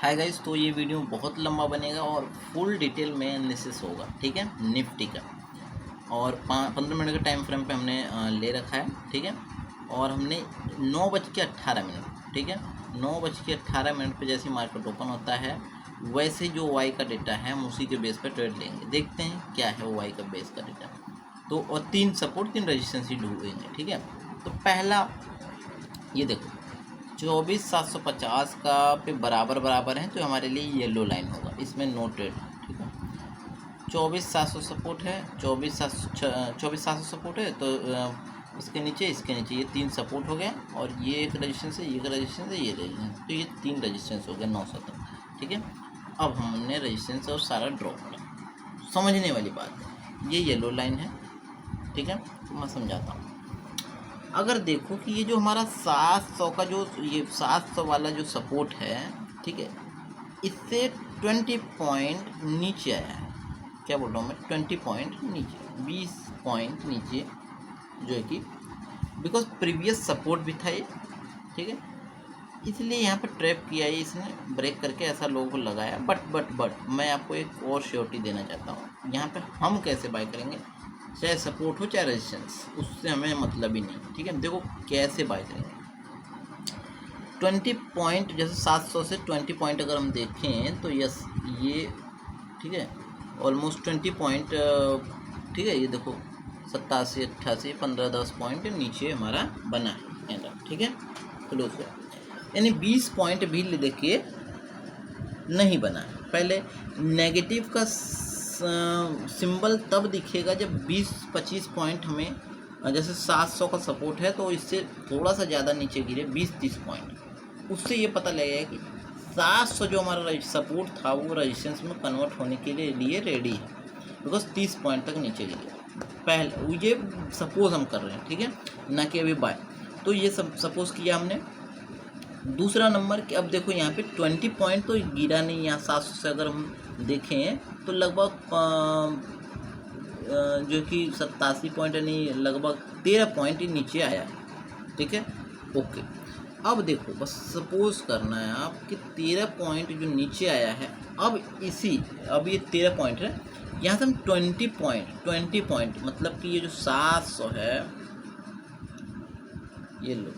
Hi guys, तो ये video बहुत लंबा बनेगा और फुल डिटेल में एनालिसिस होगा। ठीक है, निफ्टी का। और 15 मिनट का टाइम फ्रेम पे हमने ले रखा है। ठीक है, और हमने 9:18, ठीक है, 9:18 पे जैसे मार्केट ओपन होता है वैसे जो वाई का डेटा है हम उसी के बेस पे ट्रेड लेंगे। देखते हैं क्या है वो वाई का बेस का डेटा। तो और 3 सपोर्ट 3 रेजिस्टेंस ही ढूंढेंगे। ठीक है, तो पहला ये देखो 24,750 का पे बराबर है, तो हमारे लिए येलो लाइन होगा, इसमें नो ट्रेड। ठीक है, 24,700 सपोर्ट है, 24,700 सपोर्ट है, तो इसके नीचे ये 3 सपोर्ट हो गया, और ये एक रजिस्टेंस है, ये एक रजिस्टेंस है, ये रजिस्टेंस, तो ये 3 रजिस्टेंस हो गया 900 तक। ठीक है, अब हमने रजिस्टेंस और सारा ड्रॉ करा। समझने वाली बात है, ये येलो लाइन है। ठीक है, तो मैं समझाता हूँ। अगर देखो कि ये जो हमारा 700 का जो ये 700 वाला जो सपोर्ट है, ठीक है, इससे 20 पॉइंट नीचे आया है। क्या बोल रहा हूँ मैं, 20 पॉइंट नीचे, 20 पॉइंट नीचे, जो है कि बिकॉज प्रीवियस सपोर्ट भी था ये। ठीक है, इसलिए यहाँ पर ट्रैप किया है इसने, ब्रेक करके ऐसा लोगों को लगाया। बट मैं आपको एक और श्योरिटी देना चाहता हूँ। यहाँ पे हम कैसे बाय करेंगे, चाहे सपोर्ट हो चाहे रेजिस्टेंस, उससे हमें मतलब ही नहीं। ठीक है, देखो कैसे बाय करेंगे। 20 पॉइंट, जैसे 700 से 20 पॉइंट अगर हम देखें तो यस ये, ठीक है, ऑलमोस्ट 20 पॉइंट, ठीक है, ये देखो 87, 88, 15-10 पॉइंट नीचे हमारा बना है कैंडल। ठीक है, क्लोज है, यानी 20 पॉइंट भी देखिए नहीं बना है। पहले नेगेटिव का सिंबल तब दिखेगा जब 20-25 पॉइंट हमें, जैसे 700 का सपोर्ट है तो इससे थोड़ा सा ज़्यादा नीचे गिरे 20-30 पॉइंट, उससे ये पता लगेगा कि 700 जो हमारा सपोर्ट था वो रेजिस्टेंस में कन्वर्ट होने के लिए रेडी है, बिकॉज 30 पॉइंट तक नीचे गिरे। पहले ये सपोज हम कर रहे हैं, ठीक है, ना कि अभी बाय। तो ये सब सपोज किया हमने। दूसरा नंबर कि अब देखो यहाँ पे 20 पॉइंट तो गिरा नहीं, यहाँ 700 से अगर हम देखें तो लगभग जो कि 87 पॉइंट, यानी लगभग 13 पॉइंट ही नीचे आया है। ठीक है, ओके। अब देखो बस सपोज करना है आप कि 13 पॉइंट जो नीचे आया है, अब ये 13 पॉइंट है, यहाँ से हम 20 पॉइंट मतलब कि ये जो 700 है, ये लो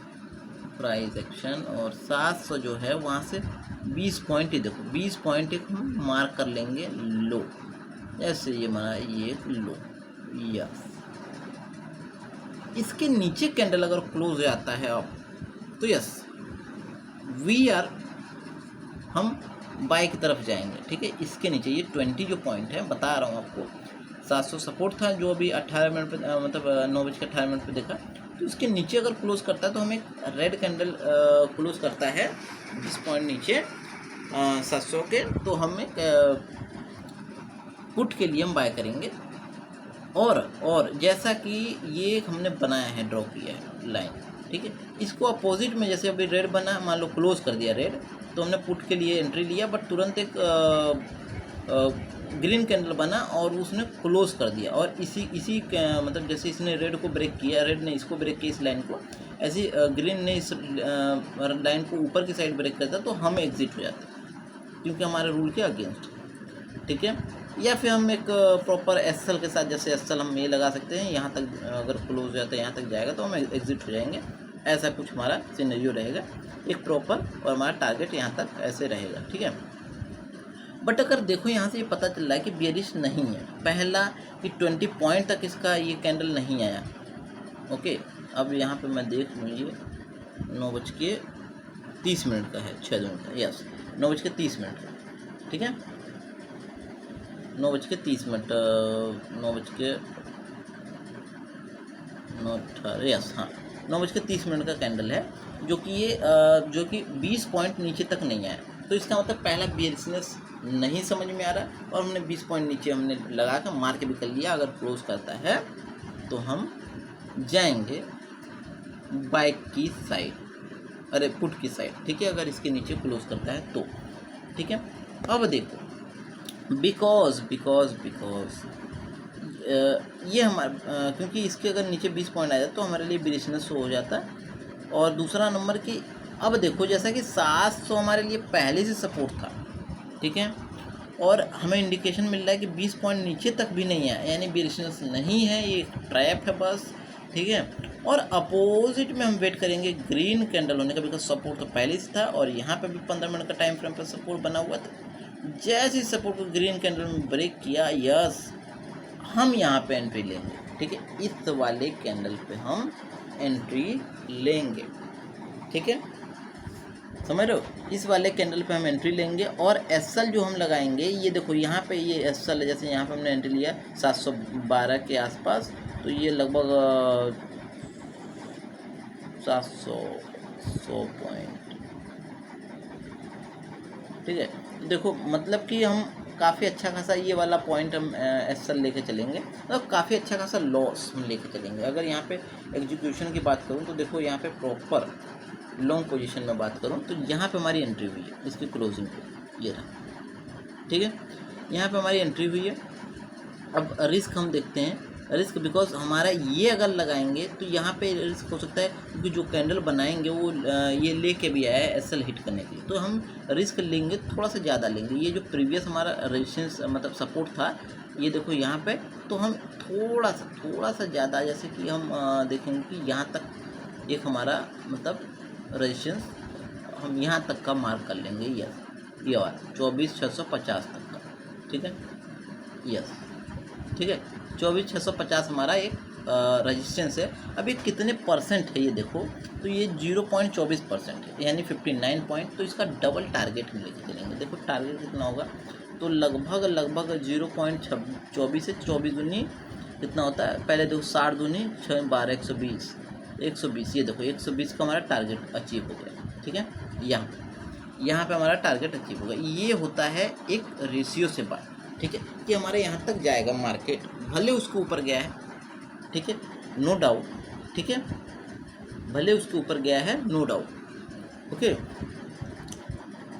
प्राइस एक्शन, और 700 जो है वहाँ से 20 पॉइंट ही देखो, 20 पॉइंट एक हम मार्क कर लेंगे लो, जैसे ये हमारा ये लो, यस। इसके नीचे कैंडल अगर क्लोज हो जाता है अब तो यस हम बाय की तरफ जाएंगे। ठीक है, इसके नीचे ये 20 जो पॉइंट है, बता रहा हूँ आपको, 700 सपोर्ट था जो अभी 18 मिनट पे, मतलब 9:18 पे देखा, तो इसके नीचे अगर क्लोज करता है तो हमें रेड कैंडल क्लोज करता है 20 पॉइंट नीचे 700 के, तो हमें पुट के लिए हम बाय करेंगे। और जैसा कि ये हमने बनाया है, ड्रॉ किया है लाइन, ठीक है, इसको अपोजिट में जैसे अभी रेड बना, मान लो क्लोज कर दिया रेड, तो हमने पुट के लिए एंट्री लिया, बट तुरंत एक ग्रीन कैंडल बना और उसने क्लोज कर दिया, और इसी मतलब जैसे इसने रेड को ब्रेक किया, रेड ने इसको ब्रेक किया इस लाइन को, ऐसे ग्रीन ने इस लाइन को ऊपर की साइड ब्रेक करता, तो हम एग्जिट हो जाते क्योंकि हमारे रूल के अगेंस्ट। ठीक है, या फिर हम एक प्रॉपर एसएल के साथ, जैसे एसएल हम ये लगा सकते हैं, यहाँ तक अगर क्लोज हो जाता है, यहाँ तक जाएगा तो हम एग्जिट हो जाएंगे, ऐसा कुछ हमारा सिनेरियो रहेगा एक प्रॉपर, और हमारा टारगेट यहाँ तक ऐसे रहेगा। ठीक है, बट अगर देखो यहाँ से ये पता चल रहा है कि बेरिश नहीं है, पहला कि 20 पॉइंट तक इसका ये कैंडल नहीं आया। ओके, अब यहाँ पे मैं देख लूँगी 9:30 का है, 6 मिनट का, यस 9:30 का। ठीक है, 9:30, 9:18, यस, हाँ 9:30 का कैंडल है, जो कि 20 पॉइंट नीचे तक नहीं आया, तो इसका मतलब पहला बेयरिशनेस नहीं समझ में आ रहा, और हमने 20 पॉइंट नीचे हमने लगा कर मार्क भी कर लिया। अगर क्लोज करता है तो हम जाएंगे बाय की साइड, अरे पुट की साइड। ठीक है, अगर इसके नीचे क्लोज करता है तो। ठीक है, अब देखो बिकॉज ये हमारा, क्योंकि इसके अगर नीचे 20 पॉइंट आ जाए तो हमारे लिए बेरिशनेस हो जाता है। और दूसरा नंबर कि अब देखो जैसा कि 700 हमारे लिए पहले से सपोर्ट था, ठीक है, और हमें इंडिकेशन मिल रहा है कि 20 पॉइंट नीचे तक भी नहीं है, यानी बेरिशंस नहीं है, ये एक ट्रैप है बस, ठीक है। और अपोजिट में हम वेट करेंगे ग्रीन कैंडल होने का, बिकॉज सपोर्ट तो पहले से था और यहाँ पे भी 15 मिनट का टाइम फ्रेम पर सपोर्ट बना हुआ था। जैसे ही सपोर्ट को ग्रीन कैंडल में ब्रेक किया, यस, हम यहाँ पे एंट्री लेंगे, ठीक है, इस वाले कैंडल पे हम एंट्री लेंगे, ठीक है, समझ रहे हो, इस वाले कैंडल पे हम एंट्री लेंगे। और एसएल जो हम लगाएंगे, ये देखो यहाँ पे ये एसएल है, जैसे यहाँ पे हमने एंट्री लिया 712 के आसपास, तो ये लगभग 700 पॉइंट, ठीक है। देखो मतलब कि हम काफ़ी अच्छा खासा ये वाला पॉइंट हम एसएल लेके चलेंगे, तो काफ़ी अच्छा खासा लॉस हम लेके चलेंगे। अगर यहाँ पे एग्जीक्यूशन की बात करूँ तो देखो यहाँ पे प्रॉपर लॉन्ग पोजीशन में बात करूँ तो यहाँ पे हमारी एंट्री हुई है, इसकी क्लोजिंग पे ये रहा, ठीक है, यहाँ पे हमारी एंट्री हुई है। अब रिस्क हम देखते हैं, रिस्क बिकॉज हमारा ये अगर लगाएंगे तो यहाँ पे रिस्क हो सकता है, क्योंकि जो कैंडल बनाएंगे वो ये लेके भी आया है एसएल हिट करने के लिए, तो हम रिस्क लेंगे थोड़ा सा ज़्यादा लेंगे। ये जो प्रीवियस हमारा रेजिस्टेंस मतलब सपोर्ट था, ये देखो यहाँ पे, तो हम थोड़ा सा ज़्यादा, जैसे कि हम देखेंगे कि यहाँ तक एक हमारा मतलब रेजिस्टेंस हम यहाँ तक का मार्क कर लेंगे, यस, ये वाला 24,650 तक का, ठीक है, यस, ठीक है, 24,650 हमारा एक रेजिस्टेंस है। अब ये कितने परसेंट है ये देखो, तो ये 0.24% है, यानी 59 पॉइंट, तो इसका डबल टारगेट हम लेके चलेंगे। देखो टारगेट कितना होगा, तो लगभग 0.24 से 24 दूनी कितना होता है, पहले देखो 60 दूनी 6 12 120, ये देखो 120 का हमारा टारगेट अचीव हो गया, ठीक है, यहाँ पे हमारा टारगेट अचीव होगा। ये होता है एक रेशियो से बात, ठीक है, कि हमारे यहाँ तक जाएगा मार्केट, भले उसके ऊपर गया है, ठीक है, नो डाउट, ठीक है, भले उसके ऊपर गया है, नो डाउट, ओके।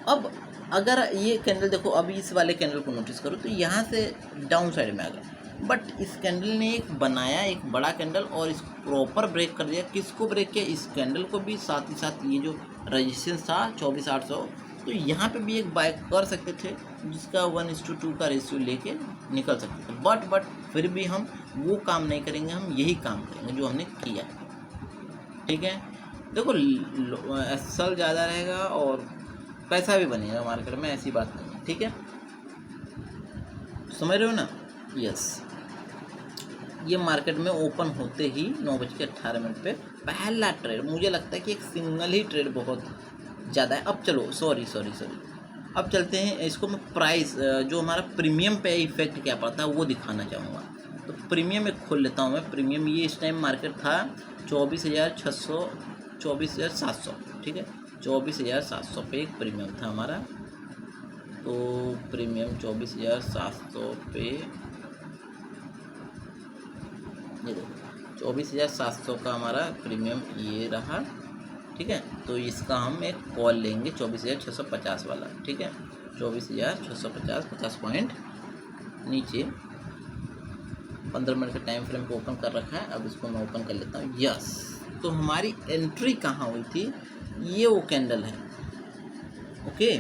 अब अगर ये कैंडल देखो, अब इस वाले कैंडल को नोटिस करो, तो यहाँ से डाउन साइड में आ गया, बट इस कैंडल ने एक बनाया एक बड़ा कैंडल और इसको प्रॉपर ब्रेक कर दिया। किसको ब्रेक किया, इस कैंडल को भी, साथ ही साथ ये जो रजिस्टेंस था 24,800, तो यहाँ पे भी एक बाय कर सकते थे, जिसका 1:2 का रेशियो लेके निकल सकते थे, बट फिर भी हम वो काम नहीं करेंगे, हम यही काम करेंगे जो हमने किया, ठीक है। देखो एसएल ज़्यादा रहेगा और पैसा भी बनेगा मार्केट में, ऐसी बात नहीं है, ठीक है, समझ रहे हो ना, यस। ये मार्केट में ओपन होते ही 9:18 पे पहला ट्रेड, मुझे लगता है कि एक सिंगल ही ट्रेड बहुत ज़्यादा है। अब चलो सॉरी अब चलते हैं, इसको मैं प्राइस जो हमारा प्रीमियम पे इफेक्ट क्या पड़ता है वो दिखाना चाहूँगा। तो प्रीमियम एक खोल लेता हूँ मैं, प्रीमियम ये इस टाइम मार्केट था 24,700, ठीक है, 24,700 पे एक प्रीमियम था हमारा, तो प्रीमियम 24,700 पे, ये देखो 24,700 का हमारा प्रीमियम ये रहा, ठीक है, तो इसका हम एक कॉल लेंगे 24,650 वाला, ठीक है, 24,650, 50 पॉइंट नीचे, 15 मिनट का टाइम फ्रेम को ओपन कर रखा है। अब इसको मैं ओपन कर लेता हूँ, यस। तो हमारी एंट्री कहाँ हुई थी, ये वो कैंडल है, ओके,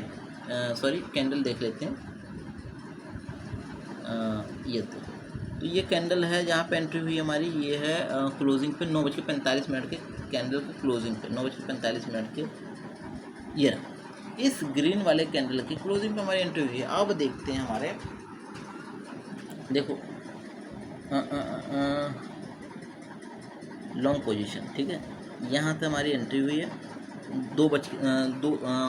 सॉरी कैंडल देख लेते हैं, ये तो ये कैंडल है जहाँ पे एंट्री हुई हमारी, ये है क्लोजिंग पे 9:45 के कैंडल के क्लोजिंग पे 9:45 के, ये रहा, इस ग्रीन वाले कैंडल की क्लोजिंग पे हमारी एंट्री हुई है। अब देखते हैं हमारे, देखो लॉन्ग पोजीशन, ठीक है, यहाँ पे हमारी एंट्री हुई है,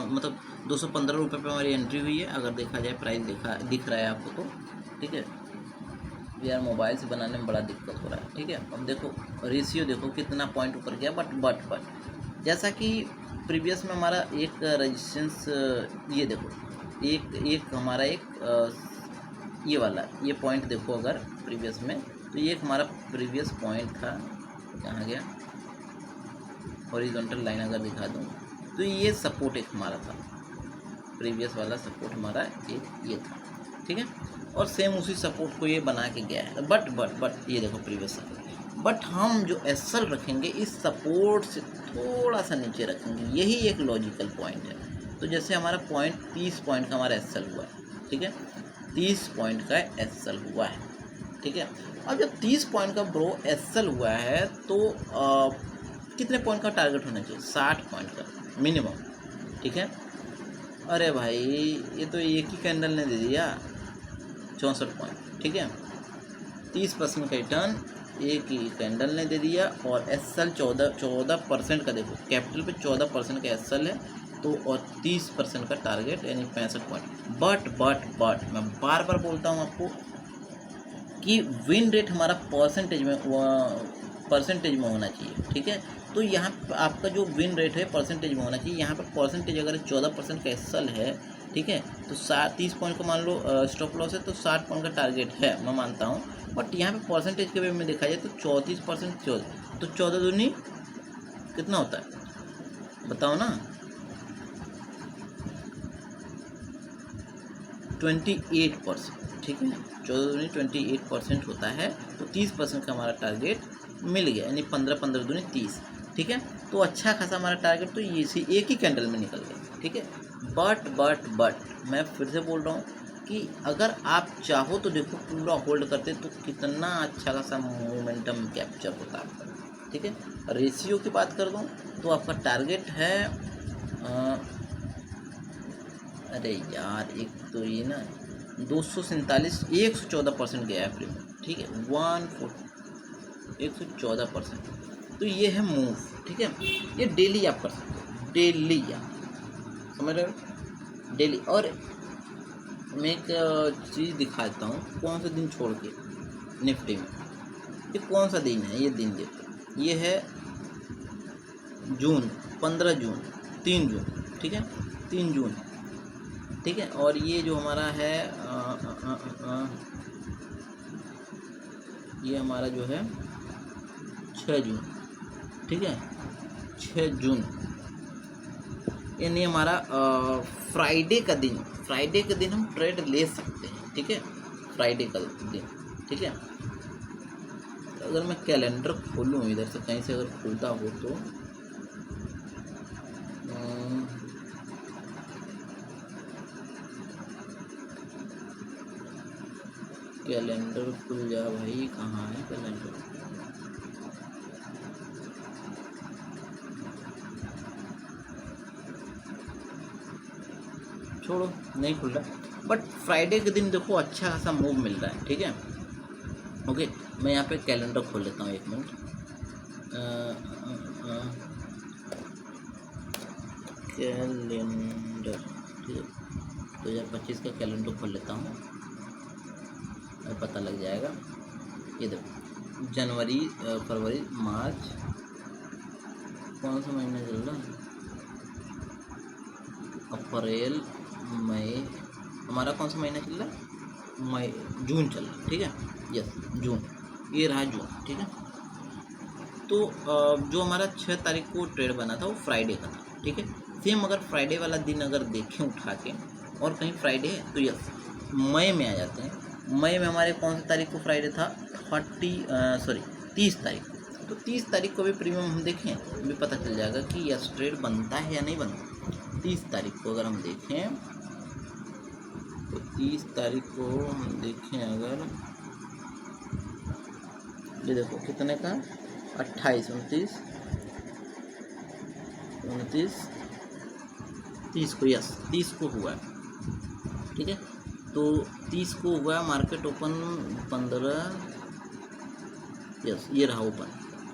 मतलब 215 रुपये पे हमारी एंट्री हुई है। अगर देखा जाए प्राइस दिख रहा है आपको तो, ठीक है, यार मोबाइल से बनाने में बड़ा दिक्कत हो रहा है, ठीक है। अब देखो रेशियो देखो कितना पॉइंट ऊपर गया, बट जैसा कि प्रीवियस में हमारा एक रेजिस्टेंस, ये देखो एक हमारा एक ये वाला ये पॉइंट देखो, अगर प्रीवियस में, तो ये एक हमारा प्रीवियस पॉइंट था, कहाँ गया, हॉरिजॉन्टल लाइन अगर दिखा दूँ तो ये सपोर्ट एक हमारा था, प्रीवियस वाला सपोर्ट हमारा एक ये था, ठीक है, और सेम उसी सपोर्ट को ये बना के गया है, बट ये देखो प्रीवियस सपोर्ट, बट हम जो एसएल रखेंगे इस सपोर्ट से थोड़ा सा नीचे रखेंगे, यही एक लॉजिकल पॉइंट है। तो जैसे हमारा पॉइंट 30 पॉइंट का हमारा एसएल हुआ है, ठीक है, 30 पॉइंट का एसएल हुआ है, ठीक है। अब जब 30 पॉइंट का ब्रो एसएल हुआ है तो कितने पॉइंट का टारगेट होना चाहिए? 60 पॉइंट का मिनिमम, ठीक है। अरे भाई ये तो एक ही कैंडल ने दे दिया 64 पॉइंट, ठीक है। 30% का रिटर्न एक ही कैंडल ने दे दिया और एसएल 14% का, देखो कैपिटल पे 14% का एसएल है तो, और 30% का टारगेट यानी 65 पॉइंट। बट मैं बार बार बोलता हूँ आपको कि विन रेट हमारा परसेंटेज में होना चाहिए, ठीक है। तो यहाँ आपका जो विन रेट है परसेंटेज में होना चाहिए। यहाँ पर परसेंटेज अगर 14% का एसएल है, ठीक है, तो 30 पॉइंट को मान लो स्टॉप लॉस है तो 60 पॉइंट का टारगेट है, मैं मानता हूँ। बट यहाँ पे परसेंटेज के वे में देखा जाए तो 34%, तो 14 दूनी कितना होता है बताओ ना, 28%, ठीक है। 14 दूनी 28% होता है, तो 30% का हमारा टारगेट मिल गया, यानी 15 दूनी 30, ठीक है। तो अच्छा खासा हमारा टारगेट तो ये सी एक ही कैंडल में निकल गया, ठीक है। बट मैं फिर से बोल रहा हूँ कि अगर आप चाहो तो देखो पूरा होल्ड करते तो कितना अच्छा खासा मोमेंटम कैप्चर होता है आपका, ठीक है। रेशियो की बात कर दूँ तो आपका टारगेट है अरे यार एक तो ये ना 247, 114% गया है प्रीमियम, ठीक है, 114%। तो ये है मूव, ठीक है। ये डेली आप कर सकते हो, डेली आप समझ रहे हो, डेली। और मैं एक चीज़ दिखाता हूँ, कौन सा दिन छोड़ के निफ्टी में, ये कौन सा दिन है, ये दिन देखो, ये है जून, 15 जून, 3 जून, ठीक है, 3 जून, ठीक है। और ये जो हमारा है ये हमारा जो है 6 जून, ठीक है, 6 जून, यानी हमारा फ्राइडे का दिन, फ्राइडे के दिन हम ट्रेड ले सकते हैं, ठीक है, फ्राइडे का दिन, ठीक है। अगर मैं कैलेंडर खोलूँ इधर से कहीं से अगर खुलता हो तो कैलेंडर खुल जा भाई, कहाँ है कैलेंडर? छोड़ो नहीं खुल रहा, बट फ्राइडे के दिन देखो अच्छा खासा मूव मिल रहा है, ठीक है। ओके, मैं यहाँ पे कैलेंडर खोल लेता हूँ, एक मिनट। कैलेंडर, ठीक है, 2025 का कैलेंडर खोल लेता हूँ, पता लग जाएगा। ये देखो जनवरी, फरवरी, मार्च, कौन सा महीना चल रहा है? अप्रैल, मई, हमारा कौन सा महीना चल रहा है? मई, जून चल रहा है, ठीक है, यस जून, ये रहा जून, ठीक है। तो जो हमारा 6 तारीख को ट्रेड बना था वो फ्राइडे का था, ठीक है। सेम अगर फ्राइडे वाला दिन अगर देखें उठा के और कहीं फ्राइडे है तो यस मई में आ जाते हैं। मई में हमारे कौन सी तारीख को फ्राइडे था? 30 तारीख को। तो 30 तारीख को भी प्रीमियम हम देखें भी पता चल जाएगा कि यस ट्रेड बनता है या नहीं बनता। 30 तारीख को अगर हम देखें तो 30 तारीख को हम देखें अगर, ये देखो कितने का, 28, 29, 30 को, यस 30 को हुआ है, ठीक है। तो 30 को हुआ मार्केट ओपन, 15, यस ये रहा ओपन,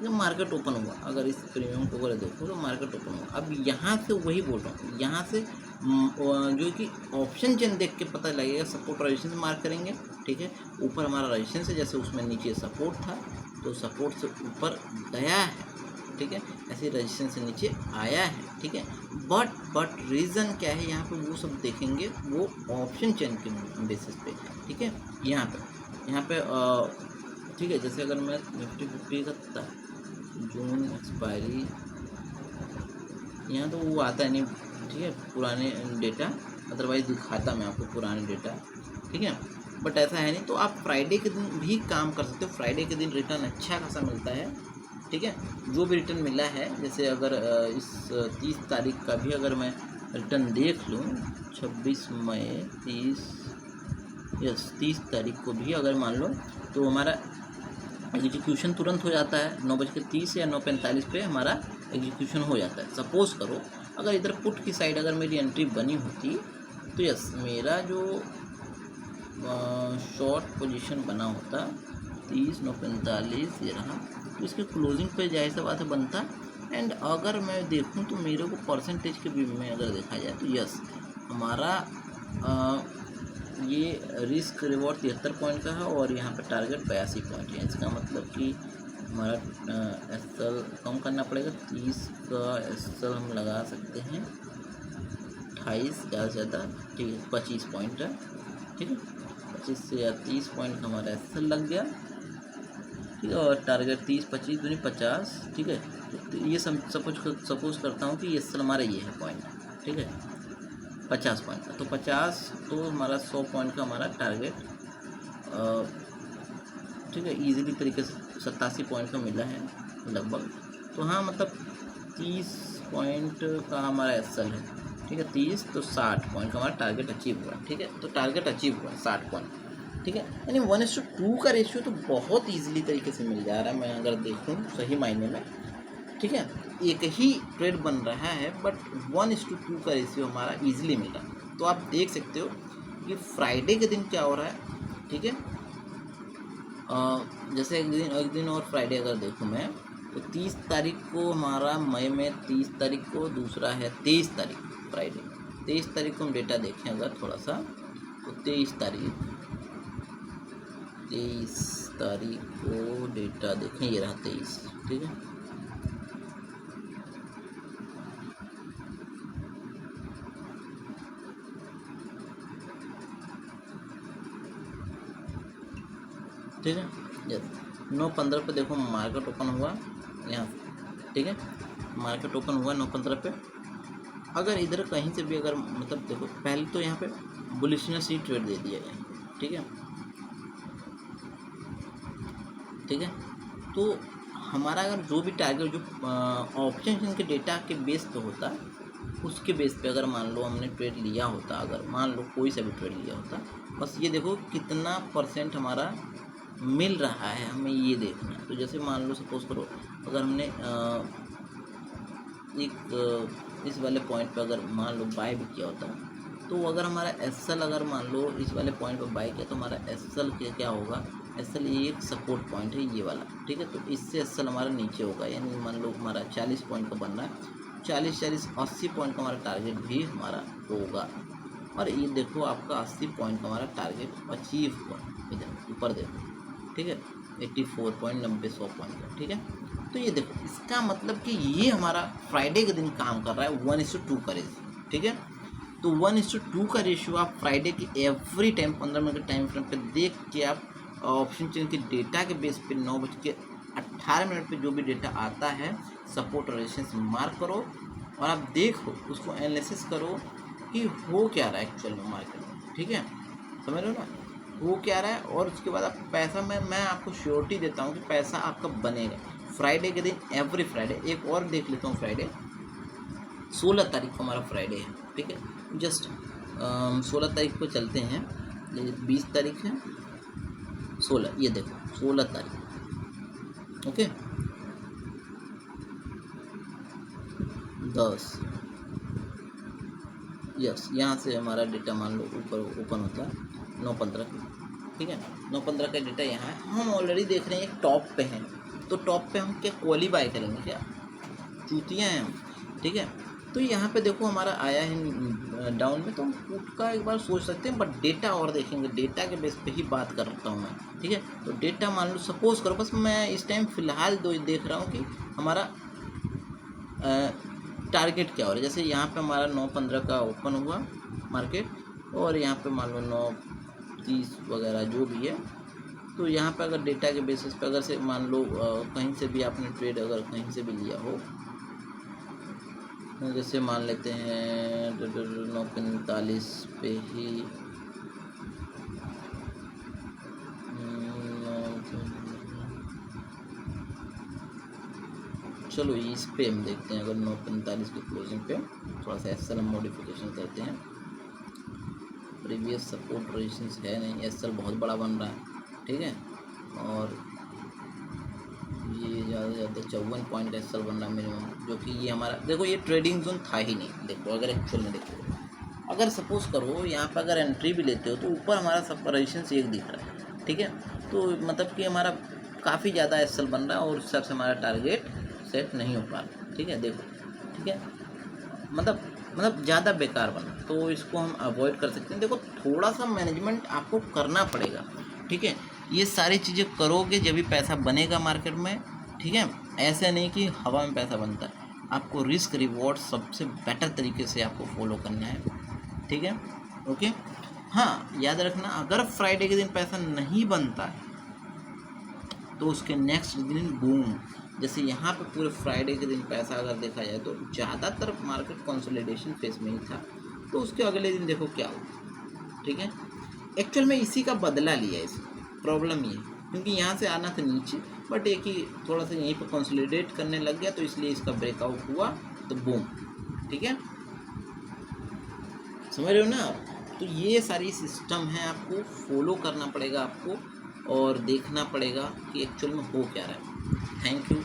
जब मार्केट ओपन हुआ, अगर इस प्रीमियम को अगर देखो तो मार्केट ओपन हुआ। अब यहाँ से वही बोल रहा हूँ, यहाँ से जो कि ऑप्शन चेन देख के पता लगेगा, सपोर्ट रेजिस्टेंस मार्क करेंगे, ठीक है। ऊपर हमारा रेजिस्टेंस है, जैसे उसमें नीचे सपोर्ट था तो सपोर्ट से ऊपर गया है, ठीक है, ऐसे रेजिस्टेंस से नीचे आया है, ठीक है। बट रीज़न क्या है यहाँ पे वो सब देखेंगे, वो ऑप्शन चेन के बेसिस पे, ठीक है। यहाँ पे ठीक है, जैसे अगर मैं निफ्टी 50 का जून एक्सपायरी, यहाँ तो वो आता है नहीं, ठीक है, पुराने डेटा, अदरवाइज दिखाता मैं आपको पुराने डेटा, ठीक है। बट ऐसा है नहीं, तो आप फ्राइडे के दिन भी काम कर सकते हो। फ्राइडे के दिन रिटर्न अच्छा खासा मिलता है, ठीक है। जो भी रिटर्न मिला है, जैसे अगर इस 30 तारीख का भी अगर मैं रिटर्न देख लूँ, 26 मई 30 तारीख को भी अगर मान लो, तो हमारा एग्जीक्यूशन तुरंत हो जाता है 9:30 या 9:45 पे हमारा एग्जीक्यूशन हो जाता है। सपोज़ करो अगर इधर पुट की साइड अगर मेरी एंट्री बनी होती, तो यस मेरा जो शॉर्ट पोजीशन बना होता 30 9:45 ये रहा, तो इसके क्लोजिंग पे जाहिर सी बात है बनता। एंड अगर मैं देखूं तो मेरे को परसेंटेज के व्यू में अगर देखा जाए तो यस हमारा ये रिस्क रिवॉर्ड 73 पॉइंट का है और यहाँ पे टारगेट 82 पॉइंट है। इसका मतलब कि हमारा एसएल कम करना पड़ेगा। 30 का एसएल हम लगा सकते हैं 28 ज़्यादा से ज़्यादा, ठीक है 25 पॉइंट है, ठीक है 25 से या 30 पॉइंट हमारा एसएल लग गया, ठीक है। और टारगेट 30 25 दूनी 50, ठीक है। तो ये सपोज करता हूँ कि एसएल हमारा ये है पॉइंट, ठीक है 50 पॉइंट का, तो 50 तो हमारा 100 पॉइंट का हमारा टारगेट, ठीक है इजीली तरीके से 87 पॉइंट का मिला है लगभग। तो हाँ मतलब 30 पॉइंट का हमारा एसएल है, ठीक है 30 तो 60 पॉइंट का हमारा टारगेट अचीव हुआ, ठीक है। तो टारगेट अचीव हुआ 60 पॉइंट, ठीक है। यानी 1:2 का रेशियो तो बहुत ईजिली तरीके से मिल जा रहा है, मैं अगर देखूँ सही मायने में, ठीक है। एक ही ट्रेड बन रहा है बट 1:2 का रेशियो हमारा ईजिली मिल रहा है। तो आप देख सकते हो कि फ्राइडे के दिन क्या हो रहा है, ठीक है। जैसे एक दिन और फ्राइडे अगर देखूँ मैं, तो 30 तारीख को हमारा मई में 30 तारीख को, दूसरा है 23 तारीख फ्राइडे। 23 तारीख को हम डेटा देखें अगर थोड़ा सा, तो 23 तारीख को डेटा देखें, ये रहा 23, ठीक है। ठीक है यस 9:15 पे देखो मार्केट ओपन हुआ यहाँ, ठीक है मार्केट ओपन हुआ 9:15 पे। अगर इधर कहीं से भी अगर मतलब देखो पहले तो यहाँ पे बुलिशनेस ही ट्रेड दे दिया है, ठीक है, ठीक है। तो हमारा अगर जो भी टारगेट जो ऑप्शन के डेटा के बेस पे होता, उसके बेस पे अगर मान लो हमने ट्रेड लिया होता, अगर मान लो कोई सा भी ट्रेड लिया होता, बस ये देखो कितना परसेंट हमारा मिल रहा है, हमें ये देखना है। तो जैसे मान लो सपोज करो अगर हमने इस वाले पॉइंट पे अगर मान लो बाय भी किया होता, तो अगर हमारा एसएल अगर मान लो इस वाले पॉइंट पे बाय किया, तो हमारा एसएल क्या होगा, एसएल ये एक सपोर्ट पॉइंट है ये वाला, ठीक है। तो इससे एसएल हमारा नीचे होगा, यानी मान लो हमारा 40 पॉइंट का बन रहा है, 40 80 पॉइंट का हमारा टारगेट भी हमारा होगा। और ये देखो आपका 80 पॉइंट का हमारा टारगेट अचीव हुआ, इधर ऊपर देखो, ठीक है 84 पॉइंट 90 100 पॉइंट का, ठीक है। तो ये देखो इसका मतलब कि ये हमारा फ्राइडे के दिन काम कर रहा है 1:2 का रेशियो, ठीक है। तो 1:2 का रेशियो आप फ्राइडे की एवरी टाइम 15 मिनट के टाइम फ्रेम पे देख के आप ऑप्शन चेन के डेटा के बेस पे 9:18 पे जो भी डेटा आता है सपोर्ट और रेजिस्टेंस मार्क करो और आप देखो उसको एनालिसिस करो कि हो क्या रहा है एक्चुअल में मार्केट में, ठीक है समझ लो ना वो क्या रहा है। और उसके बाद आप पैसा मैं आपको श्योरिटी देता हूँ कि पैसा आपका बनेगा फ्राइडे के दिन, एवरी फ्राइडे। एक और देख लेता हूँ फ्राइडे 16 तारीख को हमारा फ्राइडे है, ठीक है। जस्ट 16 तारीख को चलते हैं, ये 20 तारीख है 16, ये देखो 16 तारीख, ओके 10 यस यहाँ से हमारा डेटा मान लो ऊपर ओपन होता है 9:15, ठीक है 9:15 का डेटा यहाँ है। हम ऑलरेडी देख रहे हैं एक टॉप पे हैं, तो टॉप पे हम क्या क्वालीफाई करेंगे, क्या चूतियाँ हैं हम, ठीक है। तो यहाँ पे देखो हमारा आया है डाउन में, तो हम पुट का एक बार सोच सकते हैं, बट डेटा और देखेंगे, डेटा के बेस पे ही बात करता हूँ मैं, ठीक है। तो डेटा मान लो सपोज करो, बस मैं इस टाइम फ़िलहाल देख रहा हूँ कि हमारा टारगेट क्या हो रहा है। जैसे यहाँ पे हमारा 9:15 का ओपन हुआ मार्केट और यहाँ पे मान लो 9:30 वगैरह जो भी है, तो यहाँ पे अगर डेटा के बेसिस पे अगर से मान लो कहीं से भी आपने ट्रेड अगर कहीं से भी लिया हो, जैसे मान लेते हैं 9:45 पे ही चलो इस पे हम देखते हैं, अगर 9:45 की क्लोजिंग पे थोड़ा सा एस एल मॉडिफिकेशन करते हैं। प्रीवियस सपोर्ट रेजिस्टेंस है नहीं, एस एल बहुत बड़ा बन रहा है, ठीक है। और ये ज़्यादा से ज़्यादा 54 पॉइंट का एस एल बन रहा है मिनिमम, जो कि ये हमारा देखो ये ट्रेडिंग जोन था ही नहीं। देखो अगर एक्चुअल में देखो, अगर सपोज करो यहाँ पर अगर एंट्री भी लेते हो तो ऊपर हमारा सब रेजिस्टेंस एक दिख रहा है, ठीक है। तो मतलब कि हमारा काफ़ी ज़्यादा एस एल बन रहा है और उस हिसाब से हमारा टारगेट सेट नहीं हो पा रहा, ठीक है। देखो, ठीक है, मतलब ज़्यादा बेकार बना, तो इसको हम अवॉइड कर सकते हैं। देखो थोड़ा सा मैनेजमेंट आपको करना पड़ेगा, ठीक है। ये सारी चीज़ें करोगे जब भी पैसा बनेगा मार्केट में, ठीक है। ऐसे नहीं कि हवा में पैसा बनता है, आपको रिस्क रिवॉर्ड सबसे बेटर तरीके से आपको फॉलो करना है, ठीक है। ओके, हाँ याद रखना, अगर फ्राइडे के दिन पैसा नहीं बनता है तो उसके नेक्स्ट दिन बूम, जैसे यहाँ पे पूरे फ्राइडे के दिन पैसा अगर देखा जाए तो ज़्यादातर मार्केट कंसोलिडेशन फेज में ही था, तो उसके अगले दिन देखो क्या हुआ, ठीक है। एक्चुअल में इसी का बदला लिया है, इस प्रॉब्लम ये है, क्योंकि यहाँ से आना था नीचे, बट एक ही थोड़ा सा यहीं पर कंसोलिडेट करने लग गया, तो इसलिए इसका ब्रेकआउट हुआ तो बूम, ठीक है। समझ रहे हो ना आप? तो ये सारी सिस्टम है, आपको फॉलो करना पड़ेगा आपको, और देखना पड़ेगा कि एक्चुअल में हो क्या रहा है। Thank you.